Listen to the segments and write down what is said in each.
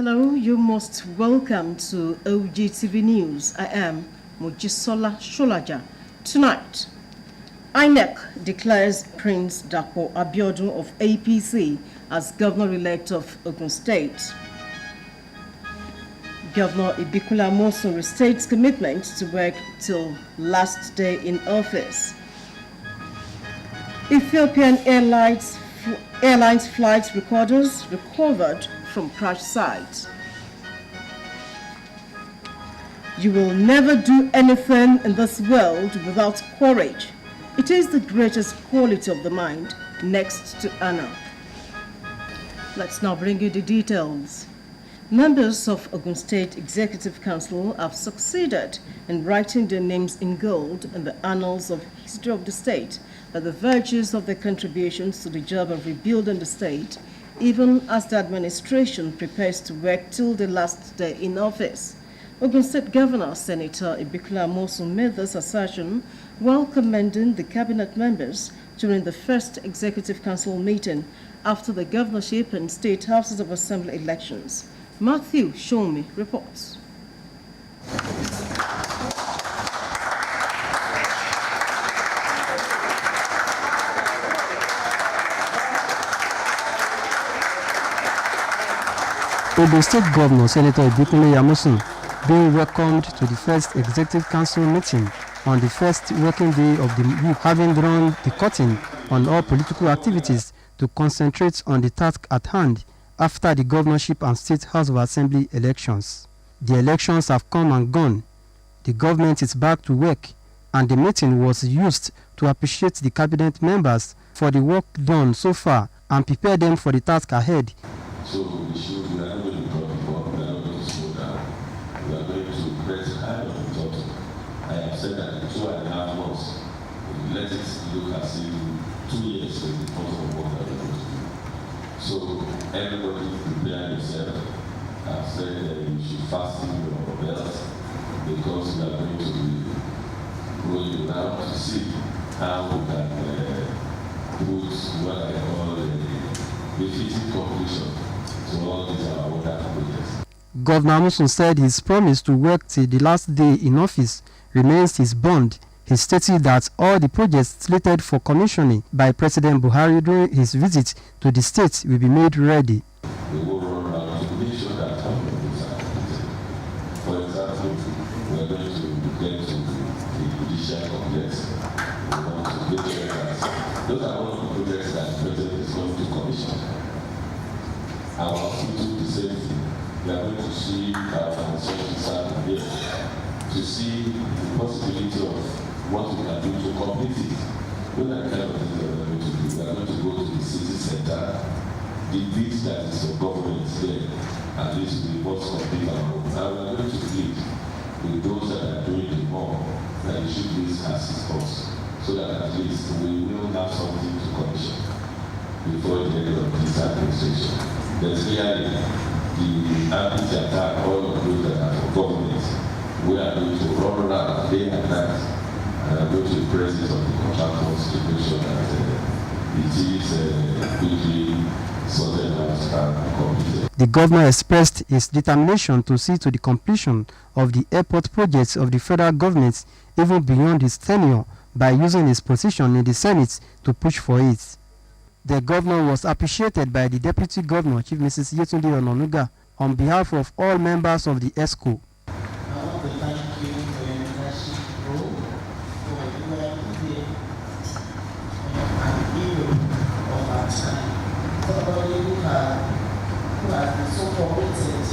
Hello, you're most welcome to Ogtv News. I am Mojisola Sholaja. Tonight, INEC declares Prince Dapo Abiodun of APC as Governor-elect of Ogun State. Governor Ibikola Amosun restates commitment to work till last day in office. Ethiopian Airlines flight recorders recovered from crash site. You will never do anything in this world without courage. It is the greatest quality of the mind, next to honor. Let's now bring you the details. Members of Ogun State Executive Council have succeeded in writing their names in gold in the annals of history of the state by the virtues of their contributions to the job of rebuilding the state, even as the administration prepares to work till the last day in office. Ogun State Governor Senator Ibikola Amosun made this assertion while commending the cabinet members during the first Executive Council meeting after the governorship and state houses of assembly elections. Matthew Shomi reports. Ogun State Governor Senator Ibikola Amosun being welcomed to the first Executive Council meeting on the first working day of the week, having drawn the curtain on all political activities to concentrate on the task at hand after the governorship and state house of assembly elections. The elections have come and gone. The government is back to work, and the meeting was used to appreciate the cabinet members for the work done so far and prepare them for the task ahead. So we should we are not going to drop the ball, we are not going to slow down. We are going to press high on the top. I have said that in 2.5 months, let it look as if 2 years is the course of what we are going to do. So everybody prepare yourself. I have said that you should fasten your belt because we are going to be going down to see how we can put what I call a befitting conclusion. Governor Amosun said his promise to work till the last day in office remains his bond. He stated that all the projects slated for commissioning by President Buhari during his visit to the state will be made ready. We will run around to make sure that all of these are completed. For example, we are going to get to the judicial complex. We want to make sure that those are all the projects that the President is going to commission. Our hospital, the same thing. We are going to see our financial side here to see the possibility of what we can do to complete it. Those are the kind of things that we are going to do. We are going to go to the city center, the bit that is of government there, at least we must complete our own. And we are going to lead with those that are doing the more that they should do this as it comes, so that at least we will have something to commission before the end of this administration. There's clearly the anti-attack, all of those that are for government. We are going to run around day and night and go to the presence of the contractors to make sure that it is quickly sorted out and completed. The governor expressed his determination to see to the completion of the airport projects of the federal government even beyond his tenure by using his position in the Senate to push for it. The governor was appreciated by the Deputy Governor, Chief Mrs. Yetunde Ononuga, on behalf of all members of the ESCO. I want to thank you for your leadership role, for you are today an hero of our time. Somebody who has been so committed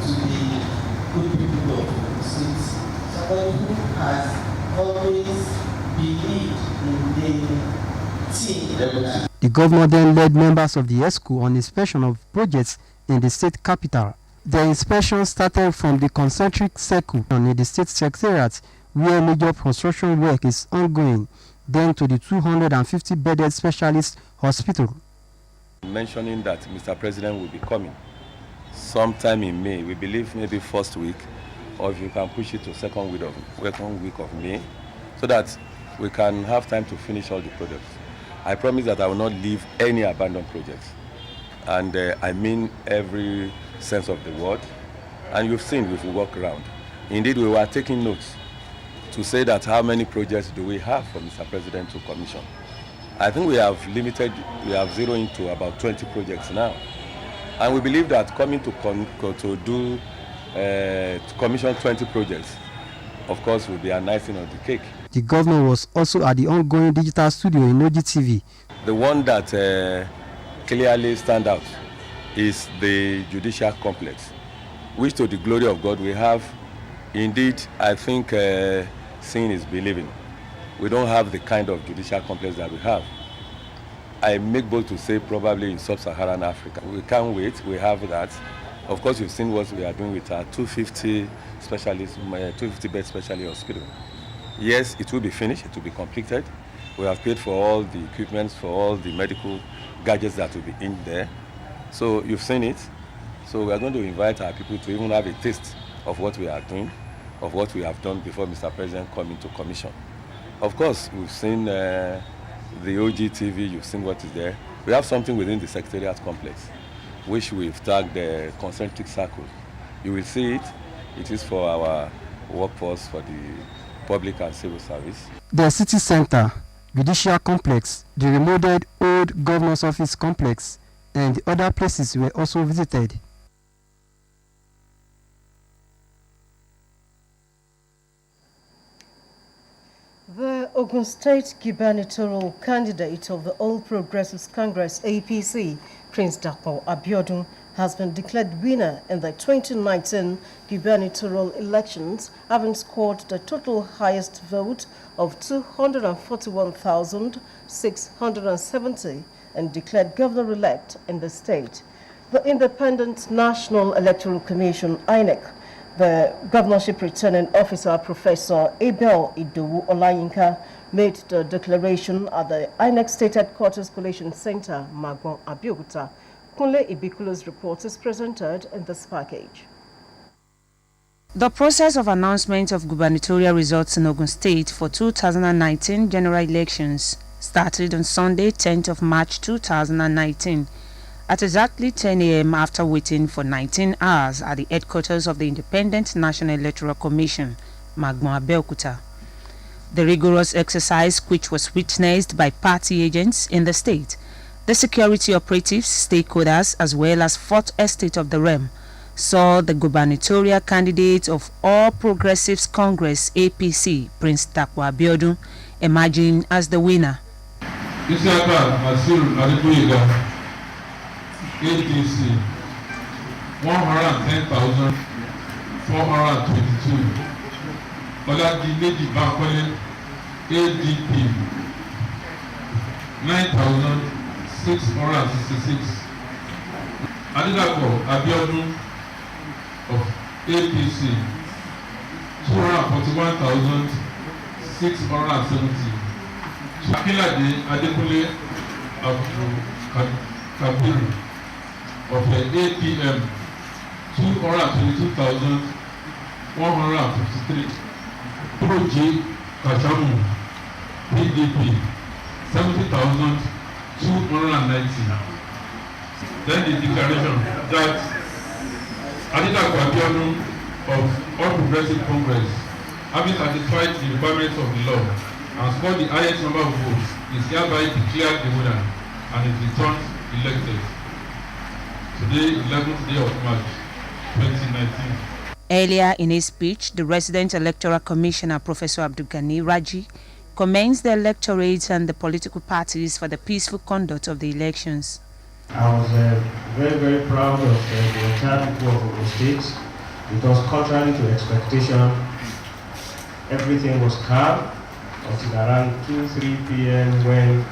to the good people of the state. Somebody who has always believed in the team. The governor then led members of the ESCO on inspection of projects in the state capital. The inspection started from the concentric circle in the state secretariat, where major construction work is ongoing, then to the 250-bedded specialist hospital. Mentioning that Mr. President will be coming sometime in May, we believe maybe first week, or if you can push it to second week of May, so that we can have time to finish all the projects. I promise that I will not leave any abandoned projects. And I mean every sense of the word. And you've seen, we've walked around. Indeed, we were taking notes to say that how many projects do we have for Mr. President to commission. I think we have zeroed into about 20 projects now. And we believe that coming to commission 20 projects, of course, will be a icing on the cake. The governor was also at the ongoing digital studio in Ogtv. The one that clearly stands out is the judicial complex, which to the glory of God we have. Indeed, I think seeing is believing. We don't have the kind of judicial complex that we have. I make bold to say probably in sub-Saharan Africa. We can't wait, we have that. Of course, you've seen what we are doing with our 250 bed specialist hospital. Yes, it will be finished, it will be completed. We have paid for all the equipment, for all the medical gadgets that will be in there. So you've seen it. So we are going to invite our people to even have a taste of what we are doing, of what we have done before Mr. President come into commission. Of course, we've seen the Ogtv, you've seen what is there. We have something within the Secretariat complex, which we've tagged the concentric circles. You will see it. It is for our workforce, for the public and civil service. The city center, judicial complex, the remodeled old governor's office complex, and the other places were also visited. The Ogun State gubernatorial candidate of the All Progressives Congress APC, Prince Dapo Abiodun, has been declared winner in the 2019 gubernatorial elections, having scored the total highest vote of 241,670 and declared governor-elect in the state. The Independent National Electoral Commission, INEC, the governorship returning officer, Professor Abel Idowu Olayinka, made the declaration at the INEC State Headquarters Collation Center, Magbon, Abeokuta. Kunle Ibikulo's report is presented in this package. The process of announcement of gubernatorial results in Ogun State for 2019 general elections started on Sunday, 10th of March 2019. At exactly 10 a.m. after waiting for 19 hours at the headquarters of the Independent National Electoral Commission, Magbon, Abeokuta. The rigorous exercise, which was witnessed by party agents in the state, the security operatives, stakeholders, as well as Fourth Estate of the realm, saw the gubernatorial candidate of All Progressives Congress APC, Prince Dapo Abiodun, emerging as the winner. ADC 110,422. Oladimeji Bankole ADP 9,666. Adedapo Abiodun of APC 241,670. Akilade Adekunle of Kabiru of the APM 222,153. Proji Kashamu PDP 70,290. Then the declaration that Adedapo Abiodun of All Progressive Congress, having satisfied the requirements of the law and scored the highest number of votes, is hereby declared the winner and is returned elected. Today, 11th day of March, 2019. Earlier in his speech, the resident electoral commissioner, Professor Abdulgani Raji, commends the electorate and the political parties for the peaceful conduct of the elections. I was very, very proud of the entire people of Ogun State, because contrary to expectation, everything was calm until around 2-3 p.m. when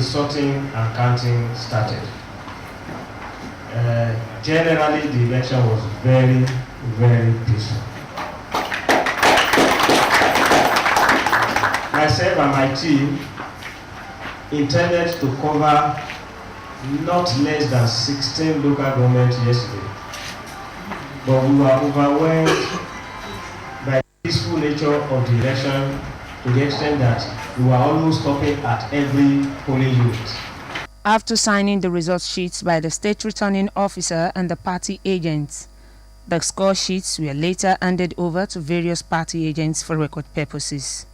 sorting and counting started. Generally, the election was very, very peaceful. Myself and my team intended to cover not less than 16 local governments yesterday, but we were overwhelmed by the peaceful nature of the election to the extent that we were almost stopping at every polling unit. after signing the result sheets by the state returning officer and the party agents. The score sheets were later handed over to various party agents for record purposes.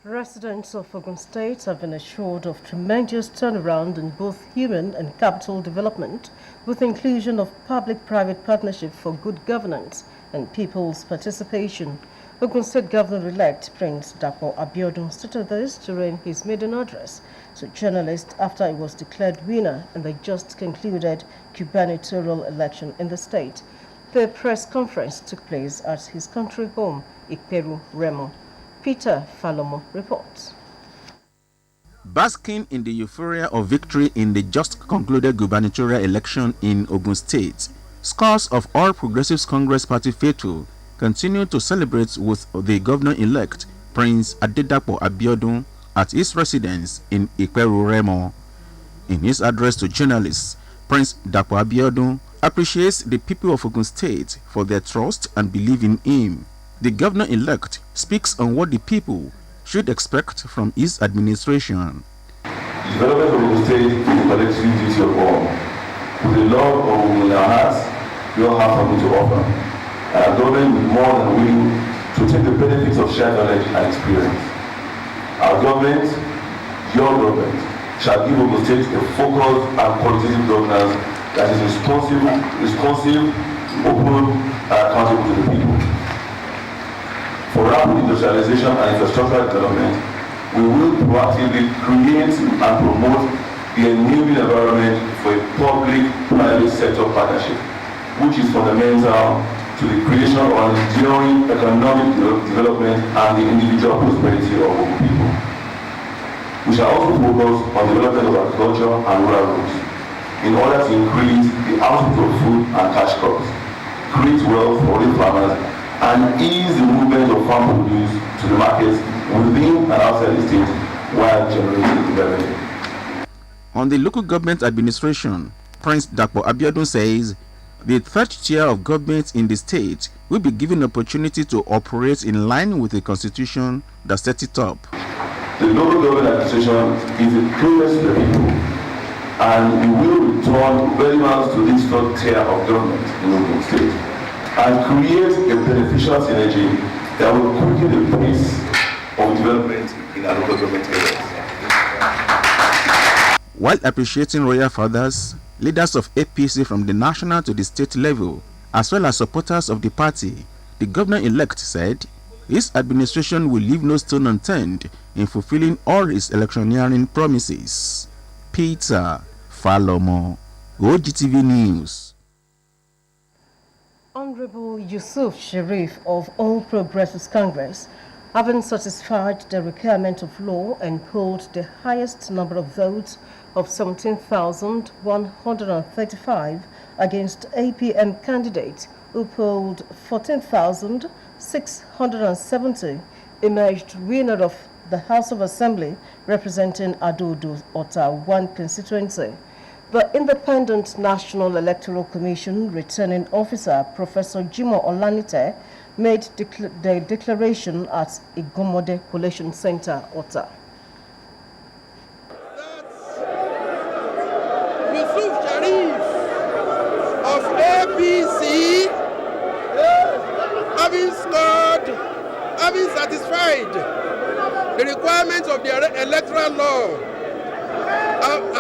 Residents of Ogun State have been assured of tremendous turnaround in both human and capital development, with inclusion of public-private partnership for good governance and people's participation. Ogun State Governor-elect Prince Dapo Abiodun stated this during his maiden address to journalists after he was declared winner in the just concluded gubernatorial election in the state. The press conference took place at his country home, Iperu, Remo. Peter Falomo reports. Basking in the euphoria of victory in the just concluded gubernatorial election in Ogun State, scores of All Progressives Congress Party faithful continue to celebrate with the governor-elect Prince Adedapo Abiodun at his residence in Iperu Remo. In his address to journalists, Prince Dapo Abiodun appreciates the people of Ogun State for their trust and belief in him. The governor-elect speaks on what the people should expect from his administration. The development of Ogun State is a collective duty of all. With the love of Ogun in our hearts, we all have something to offer. Our government is more than willing to take the benefits of shared knowledge and experience. Our government, your government, shall give Ogun State a focused and qualitative governance that is responsive, open, and accountable to the people. For rapid industrialization and infrastructural development, we will proactively create and promote the enabling environment for a public-private sector partnership, which is fundamental to the creation of an enduring economic development and the individual prosperity of our people. We shall also focus on the development of agriculture and rural roads in order to increase the output of food and cash crops, create wealth for the farmers, and ease the movement of farm produce to the markets within and outside the state while generating revenue. On the local government administration, Prince Dapo Abiodun says the third tier of government in the state will be given opportunity to operate in line with the constitution that set it up. The local government administration is the closest to the people, and we will return very much to this third tier of government in Ogun State and create a beneficial synergy that will quicken the pace of development in our local government areas. While appreciating royal fathers, leaders of APC from the national to the state level, as well as supporters of the party, the governor-elect said his administration will leave no stone unturned in fulfilling all his electioneering promises. Peter Falomo, Ogtv News. Honorable Yusuf Sharif of All Progressives Congress, having satisfied the requirement of law and polled the highest number of votes of 17,135 against APM candidates who polled 14,670, emerged winner of the House of Assembly representing Adodo Ota 1 constituency. The Independent National Electoral Commission returning officer, Professor Jimo Olanite, made the declaration at Igomode Collation Center, Ota. Yusuf Sharif of APC, having satisfied the requirements of the electoral law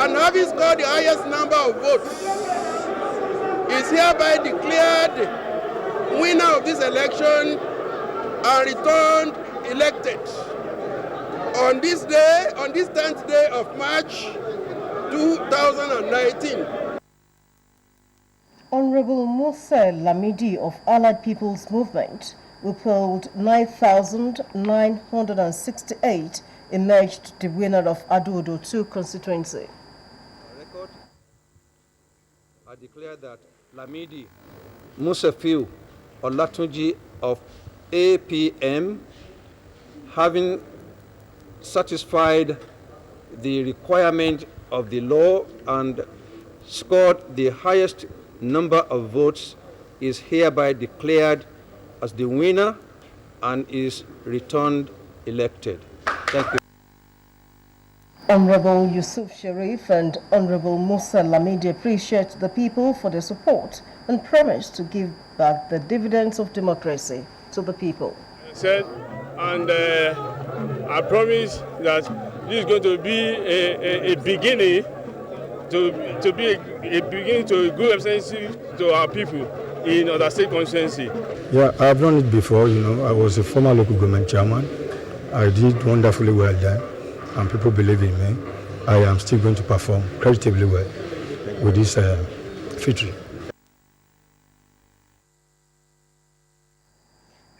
and having scored the highest number of votes, is hereby declared winner of this election and returned elected on this day, on this 10th day of March 2019. Honorable Musa Lamidi of Allied People's Movement, who polled 9,968, emerged the winner of Adodo 2 constituency. Record, I declare that Lamidi Musafiu Olatunji of APM, having satisfied the requirement of the law and scored the highest number of votes, is hereby declared as the winner and is returned elected. Thank you. Honorable Yusuf Sharif and Honorable Musa Lamidi appreciate the people for their support and promise to give back the dividends of democracy to the people. Said, and I promise that this is going to be a beginning to be a beginning to a good representation to our people in other state constituency. Yeah, I've done it before. I was a former local government chairman. I did wonderfully well then, and people believe in me. I am still going to perform creditably well with this victory.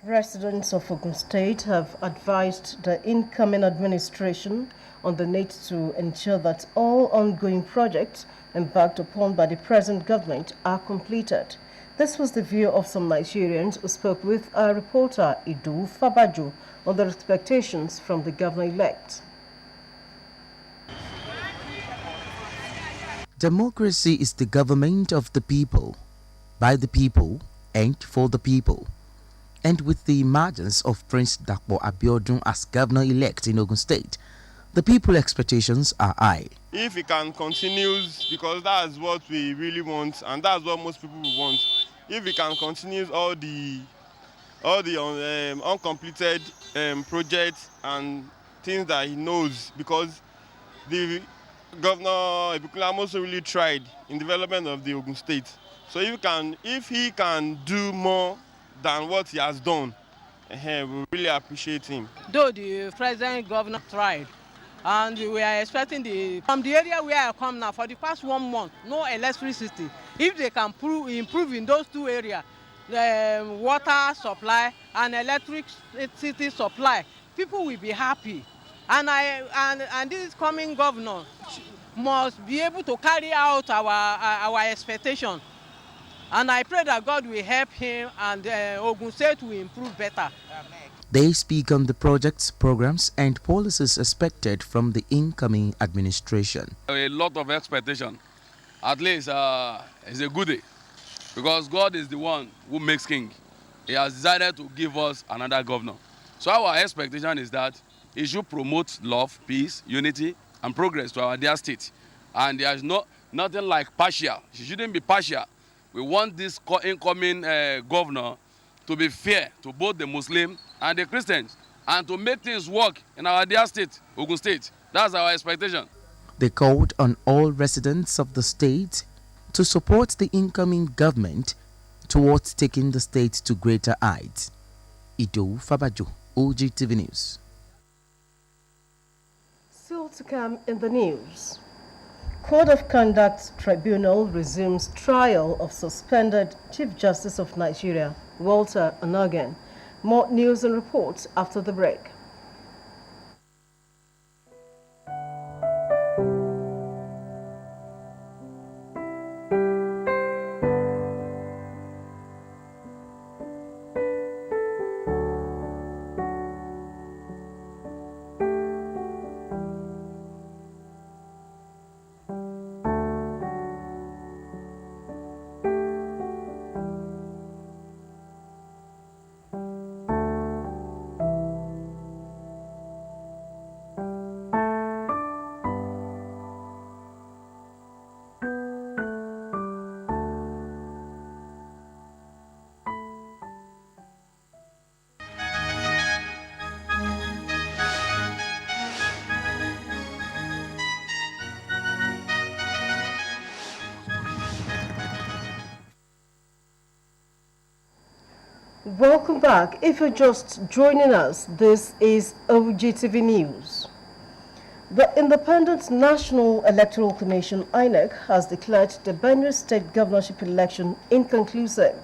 Residents of Ogun State have advised the incoming administration on the need to ensure that all ongoing projects embarked upon by the present government are completed. This was the view of some Nigerians who spoke with our reporter Idu Fabaju on their expectations from the governor-elect. Democracy is the government of the people, by the people, and for the people. And with the emergence of Prince Dakpo Abiodun as governor-elect in Ogun State, the people's expectations are high. If it can continue, because that's what we really want, and that's what most people want. If we can continue all the uncompleted projects and things that he knows, because the Governor Ebukola also really tried in development of the Ogun State. So if he can do more than what he has done, we really appreciate him. Though the present governor tried, and we are expecting from the area where I come now, for the past 1 month, no electricity. If they can improve in those two areas, the water supply and electricity supply, people will be happy. And this coming governor must be able to carry out our expectation. And I pray that God will help him and Ogun State will improve better. They speak on the projects, programs, and policies expected from the incoming administration. A lot of expectation. At least it's a good day, because God is the one who makes king. He has decided to give us another governor. So our expectation is that he should promote love, peace, unity, and progress to our dear state. And there is nothing like partial. She shouldn't be partial. We want this incoming governor to be fair to both the Muslim and the Christians, and to make things work in our dear state, Ogun State. That's our expectation. They called on all residents of the state to support the incoming government towards taking the state to greater heights. Ido Fabajo, Ogtv News. Still to come in the news. Code of Conduct Tribunal resumes trial of suspended Chief Justice of Nigeria, Walter Onnoghen. More news and reports after the break. Welcome back. If you're just joining us, this is Ogtv News. The Independent National Electoral Commission, INEC, has declared the Benue State governorship election inconclusive.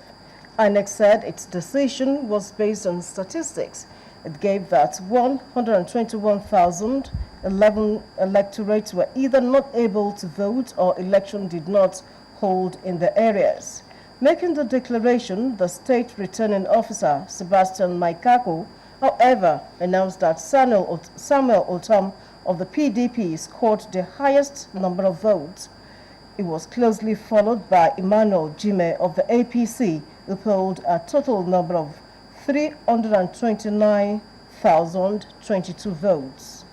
INEC said its decision was based on statistics. It gave that 121,011 electorates were either not able to vote or election did not hold in the areas. Making the declaration, the state returning officer, Sebastian Maikako, however, announced that Samuel Otam of the PDP scored the highest number of votes. It was closely followed by Emmanuel Jime of the APC, who polled a total number of 329,022 votes.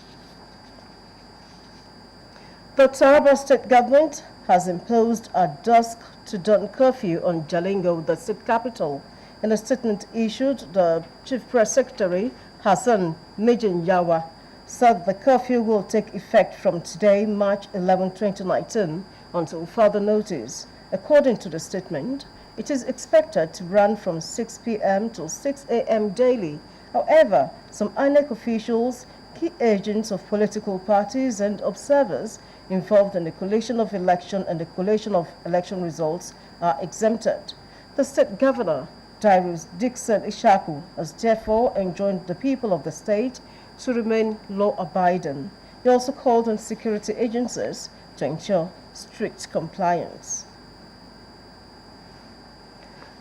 The Taraba state government has imposed a dusk to dawn curfew on Jalingo, the state capital. In a statement issued, the Chief Press Secretary, Hassan Yawa, said the curfew will take effect from today, March 11, 2019, until further notice. According to the statement, it is expected to run from 6 p.m. to 6 a.m. daily. However, some INEC officials, key agents of political parties, and observers involved in the collation of election and the collation of election results are exempted. The state governor, Darius Dixon Ishaku, has therefore enjoined the people of the state to remain law-abiding. He also called on security agencies to ensure strict compliance.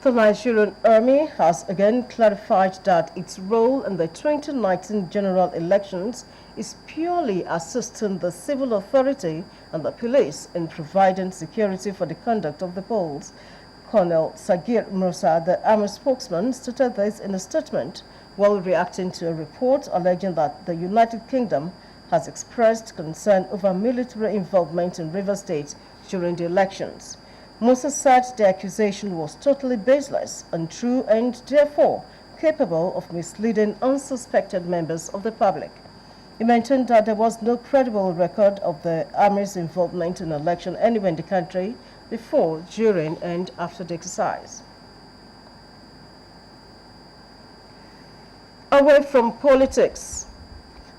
The Nigerian Army has again clarified that its role in the 2019 general elections is purely assisting the civil authority and the police in providing security for the conduct of the polls. Colonel Sagir Musa, the Army spokesman, stated this in a statement while reacting to a report alleging that the United Kingdom has expressed concern over military involvement in Rivers State during the elections. Musa said the accusation was totally baseless, untrue, and therefore capable of misleading unsuspected members of the public. He maintained that there was no credible record of the Army's involvement in election anywhere in the country before, during, and after the exercise. Away from politics,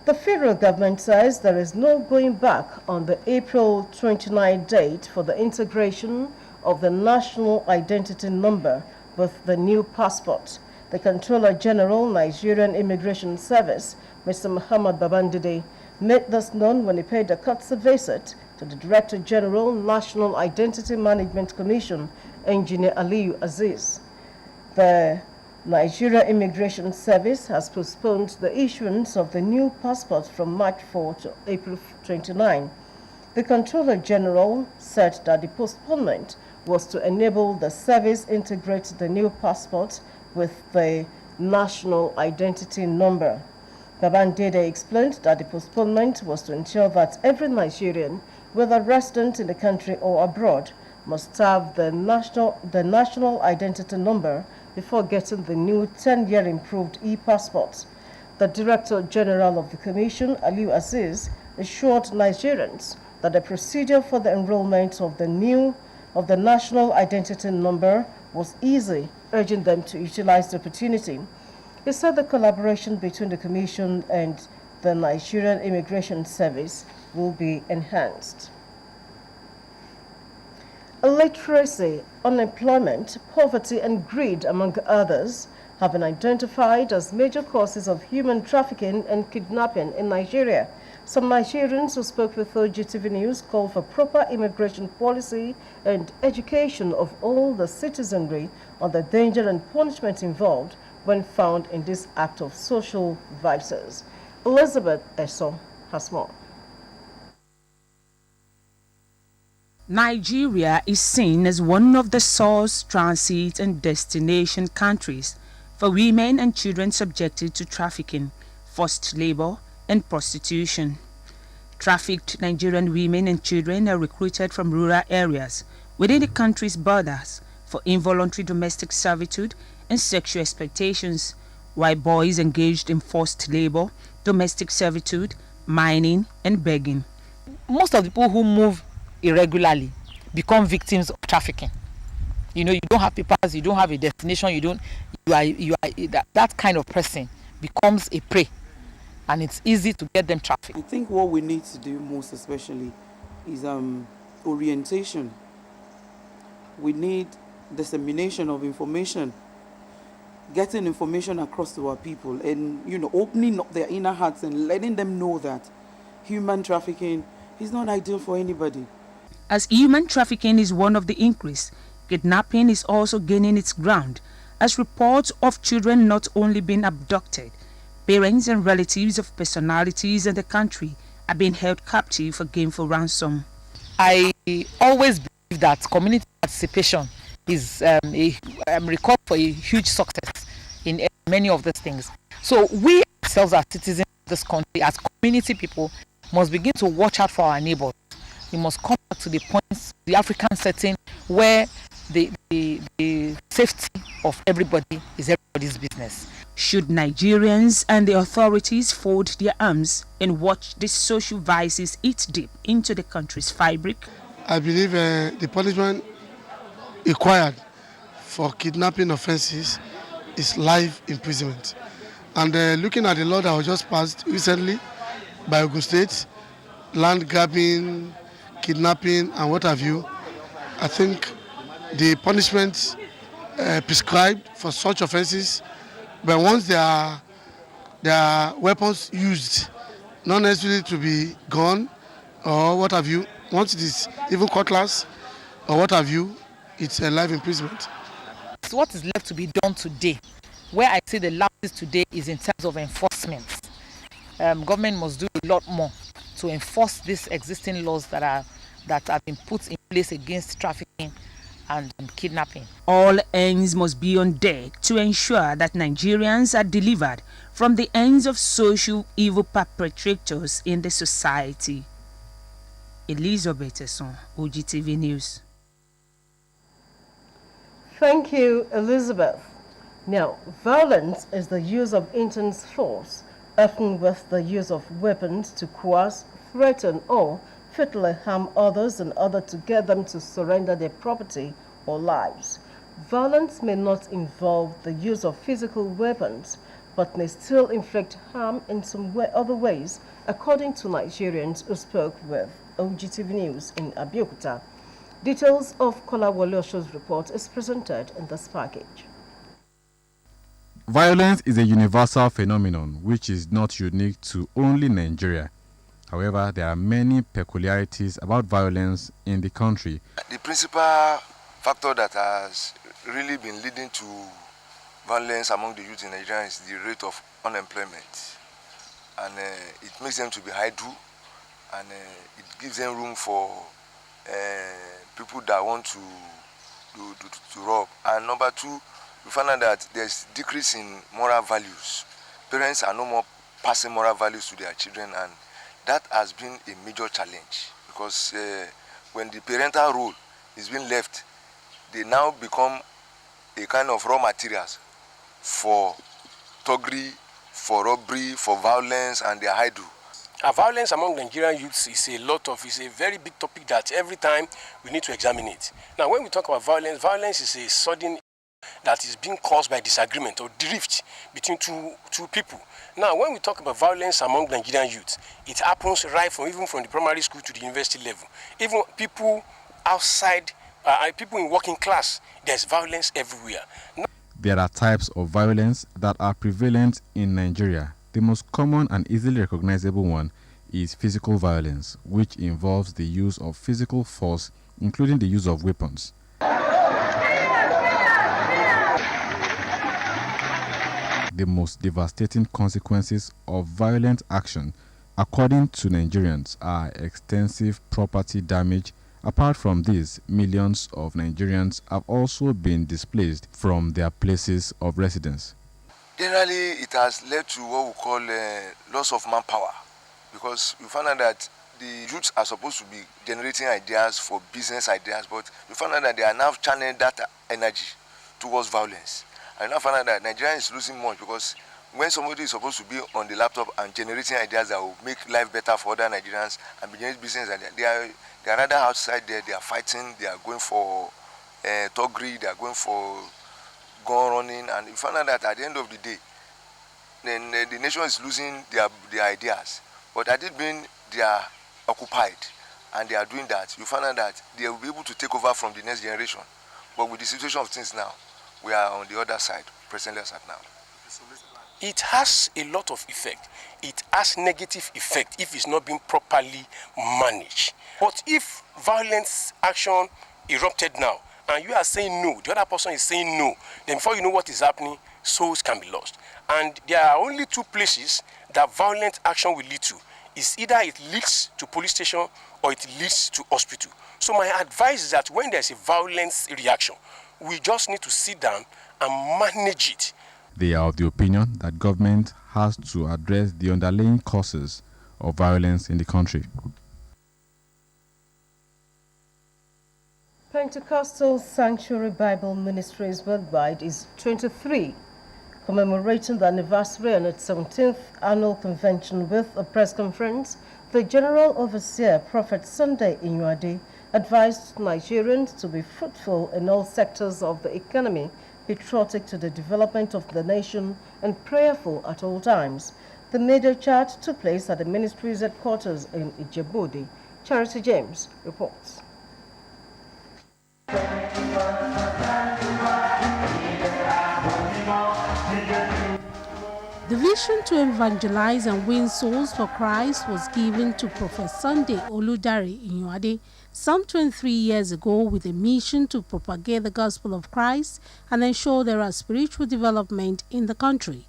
the federal government says there is no going back on the April 29 date for the integration of the national identity number with the new passport. The Controller General, Nigerian Immigration Service, Mr. Muhammad Babandide, made this known when he paid a courtesy visit to the Director General, National Identity Management Commission, Engineer Aliyu Aziz. The Nigeria Immigration Service has postponed the issuance of the new passport from March 4 to April 29. The Controller General said that the postponement was to enable the service integrate the new passport with the national identity number. Babandide explained that the postponement was to ensure that every Nigerian, whether resident in the country or abroad, must have the national identity number before getting the new 10-year improved e-passport. The Director General of the Commission, Aliyu Aziz, assured Nigerians that the procedure for the enrollment of the national identity number was easy, urging them to utilize the opportunity. He said the collaboration between the Commission and the Nigerian Immigration Service will be enhanced. Illiteracy, unemployment, poverty, and greed, among others, have been identified as major causes of human trafficking and kidnapping in Nigeria. Some Nigerians who spoke with Ogtv News called for proper immigration policy and education of all the citizenry on the danger and punishment involved when found in this act of social vices. Elizabeth Eso has more. Nigeria is seen as one of the source, transit, and destination countries for women and children subjected to trafficking, forced labor, and prostitution. Trafficked Nigerian women and children are recruited from rural areas within the country's borders for involuntary domestic servitude and sexual exploitations, while boys engaged in forced labor, domestic servitude, mining, and begging. Most of the people who move irregularly become victims of trafficking. You know, you don't have papers, you don't have a destination, that kind of person becomes a prey, and it's easy to get them trafficked. I think what we need to do most especially is orientation. We need dissemination of information, getting information across to our people, and opening up their inner hearts and letting them know that human trafficking is not ideal for anybody. As human trafficking is one of the increase, kidnapping is also gaining its ground, as reports of children not only being abducted, parents and relatives of personalities in the country are being held captive for gainful ransom. I always believe that community participation is recorded for a huge success in many of these things. So we ourselves as citizens of this country, as community people, must begin to watch out for our neighbors. We must come back to the points, the African setting, where the safety of everybody is everybody's business. Should Nigerians and the authorities fold their arms and watch these social vices eat deep into the country's fabric? I believe the punishment required for kidnapping offences is life imprisonment. And looking at the law that was just passed recently by Ogun State, land grabbing, kidnapping, and what have you, I think the punishment prescribed for such offences, but once there are weapons used, not necessarily to be gun or what have you, once it is even cutlass or what have you, it's a life imprisonment. So what is left to be done today? Where I say the lapses today is in terms of enforcement. Government must do a lot more to enforce these existing laws that have been put in place against trafficking and kidnapping. All ends must be on deck to ensure that Nigerians are delivered from the ends of social evil perpetrators in the society. Elizabeth Esson, Ogtv News. Thank you, Elizabeth. Now, violence is the use of intense force, often with the use of weapons to coerce, threaten, or fatally harm others in order to get them to surrender their property or lives. Violence may not involve the use of physical weapons, but may still inflict harm in some other ways, according to Nigerians who spoke with Ogtv News in Abeokuta. Details of Kolawole Osho's report is presented in this package. Violence is a universal phenomenon which is not unique to only Nigeria. However, there are many peculiarities about violence in the country. The principal factor that has really been leading to violence among the youth in Nigeria is the rate of unemployment. And it makes them to be idle, and it gives them room for people that want to rob. And number two, we find out that there's decrease in moral values. Parents are no more passing moral values to their children, and that has been a major challenge, because when the parental role is being left, they now become a kind of raw materials for thuggery, for robbery, for violence, and they are idle. Violence among Nigerian youths is a very big topic that every time we need to examine it. Now, when we talk about violence, violence is a sudden that is being caused by disagreement or drift between two people. Now, when we talk about violence among Nigerian youth, it happens right from even from the primary school to the university level. Even people outside, people in working class, there's violence everywhere. There are types of violence that are prevalent in Nigeria. The most common and easily recognizable one is physical violence, which involves the use of physical force, including the use of weapons. The most devastating consequences of violent action, according to Nigerians, are extensive property damage. Apart from this, millions of Nigerians have also been displaced from their places of residence. Generally, it has led to what we call loss of manpower, because we find out that the youths are supposed to be generating ideas for business ideas, but we find out that they are now channeling that energy towards violence. And now find out that Nigeria is losing much, because when somebody is supposed to be on the laptop and generating ideas that will make life better for other Nigerians and be generating business, they are rather outside there, they are fighting, they are going for thuggery, they are going for gun running, and you find out that at the end of the day, then the nation is losing their ideas. But at it being they are occupied and they are doing that, you find out that they will be able to take over from the next generation. But with the situation of things now, we are on the other side, presently as at now. It has a lot of effect. It has negative effect if it's not being properly managed. But if violence action erupted now, and you are saying no, the other person is saying no, then before you know what is happening, souls can be lost. And there are only two places that violent action will lead to. It's either it leads to police station or it leads to hospital. So my advice is that when there's a violence reaction, we just need to sit down and manage it. They are of the opinion that government has to address the underlying causes of violence in the country. Pentecostal Sanctuary Bible Ministries Worldwide is 23, commemorating the anniversary and its 17th annual convention with a press conference. The General Overseer, Prophet Sunday Inyuade, advised Nigerians to be fruitful in all sectors of the economy, patriotic to the development of the nation, and prayerful at all times. The major charge took place at the ministry's headquarters in Ijebu-Ode. Charity James reports. The vision to evangelize and win souls for Christ was given to Prophet Sunday Oludare Inyuade some 23 years ago with a mission to propagate the gospel of Christ and ensure there are spiritual development in the country.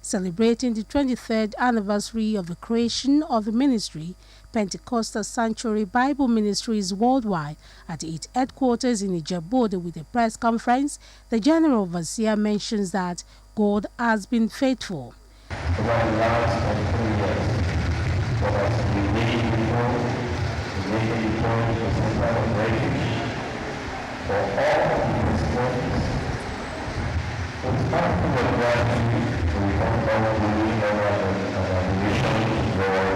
Celebrating the 23rd anniversary of the creation of the ministry, Pentecostal Sanctuary Bible Ministries Worldwide at its headquarters in Ijebu-Ode with a press conference, the General Overseer mentions that God has been faithful. Over the last 23 years, God has been making people the center of refuge for all the Christians. It's not full of gratitude to become all glory, and adoration to God.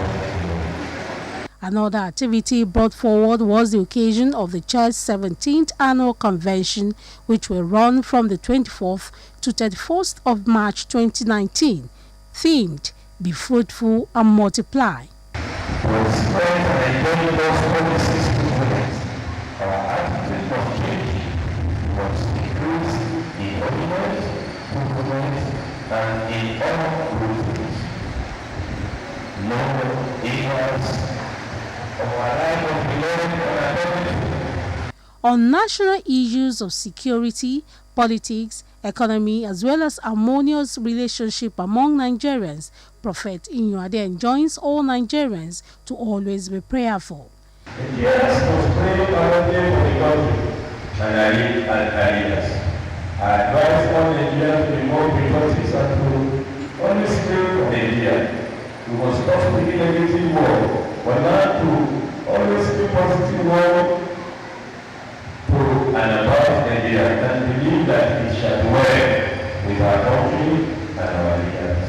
Another activity brought forward was the occasion of the Church's 17th annual convention, which will run from the 24th to 31st of March 2019, themed Be Fruitful and Multiply. To spread and enjoy those policies to women, our attitude must change. We must increase in holiness, fruitfulness, and in all good things. No ignorance of our life of belonging and authority. On national issues of security, politics, economy, as well as harmonious relationship among Nigerians, Prophet Inyuade enjoins all Nigerians to always be prayerful. Nigerians must pray fervently for the country and leaders. I advise all Nigerians to be more patriotic and to always pray for Nigeria. We must stop speaking negative word, but not to always speak positive word to and about Nigeria and believe that it shall be well with our country and our leaders.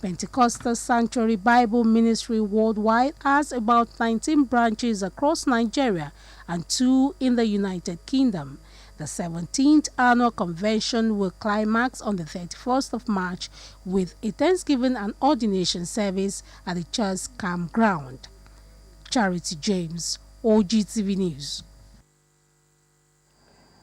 Pentecostal Sanctuary Bible Ministry Worldwide has about 19 branches across Nigeria and 2 in the United Kingdom. The 17th annual convention will climax on the 31st of March with a Thanksgiving and ordination service at the church campground. Charity James, Ogtv News.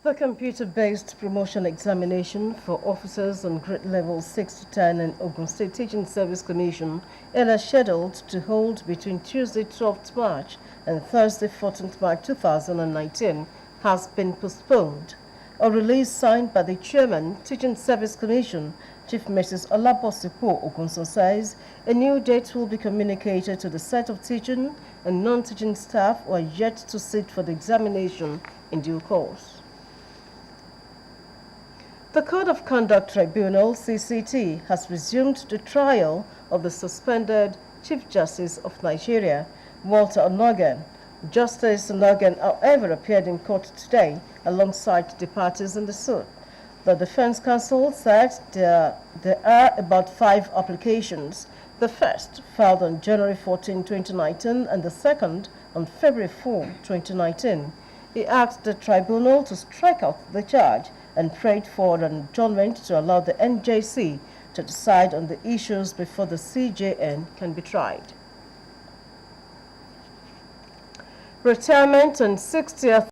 The computer-based promotion examination for officers on grade levels 6 to 10 in Ogun State Teaching Service Commission is scheduled to hold between Tuesday 12th March and Thursday 14th March 2019 has been postponed. A release signed by the Chairman, Teaching Service Commission, Chief Mrs. Olaposipo Ogunso, says a new date will be communicated to the set of teaching and non-teaching staff who are yet to sit for the examination in due course. The Code of Conduct Tribunal, CCT, has resumed the trial of the suspended Chief Justice of Nigeria, Walter Onnoghen. Justice Onnoghen, however, appeared in court today alongside the parties in the suit. The Defense Counsel said there are about 5 applications. The first filed on January 14, 2019, and the second on February 4, 2019. He asked the tribunal to strike out the charge and prayed for an adjournment to allow the NJC to decide on the issues before the CJN can be tried. Retirement and 60th